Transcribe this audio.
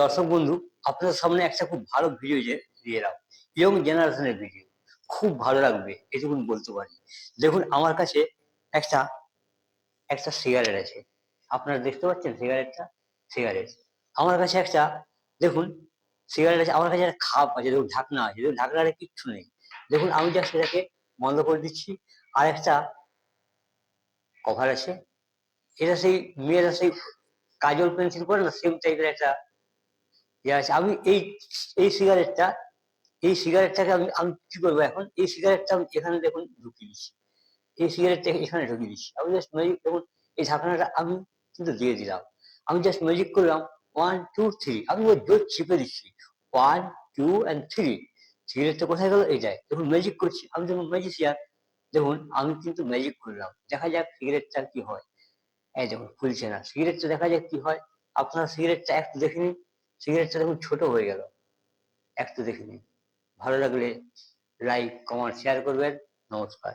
দর্শক বন্ধু, আপনাদের সামনে একটা খুব ভালো ভিডিও দিয়ে এলাম। ইয়ং জেনারেশনের ভিডিও, খুব ভালো লাগবে এটুকুন বলতে পারি। দেখুন, আমার কাছে একটা একটা সিগারেট আছে। আপনারা দেখতে পাচ্ছেন সিগারেটটা? সিগারেট আমার কাছে একটা, দেখুন, সিগারেট আছে। আমার কাছে একটা খাপ আছে, দেখুন, ঢাকনা আছে, দেখুন, ঢাকনাটা কিচ্ছু নেই। দেখুন, আমি জাস্ট সেটাকে বন্ধ করে দিচ্ছি। আর একটা কভার আছে। এটা সেই মেয়েরা সেই কাজল পেন্সিল করে না, সেম টাইপের একটা ইয়ে আছে। আমি এই এই সিগারেটটা এই সিগারেটটাকে আমি আমি কি করবো এখন? এই সিগারেটটা আমি এখানে, দেখুন, ঢুকিয়ে দিচ্ছি। এই সিগারেটটাকে এখানে ঢুকিয়ে দিচ্ছি। আমি জাস্ট ম্যাজিক, দেখুন, এই ঢাকনাটা আমি কিন্তু দিয়ে দিলাম। আমি জাস্ট ম্যাজিক করলাম, 1 2 3, আমি ওই জোর চিপে দিচ্ছি। 1 2 and 3, সিগারেটটা কোথায় গেল? এইটাই, দেখুন, ম্যাজিক করছি আমি, দেখুন, ম্যাজিশিয়ান। দেখুন, আমি কিন্তু ম্যাজিক করলাম, দেখা যাক সিগারেটটা কি হয়। এই দেখুন, খুলছে না সিগারেটটা, দেখা যাক কি হয়। আপনার সিগারেটটা একটু দেখে নিন। সিগারেটটা দেখুন ছোট হয়ে গেল, একটু দেখে নিন। ভালো লাগলে লাইক, কমেন্ট, শেয়ার করবেন। নমস্কার।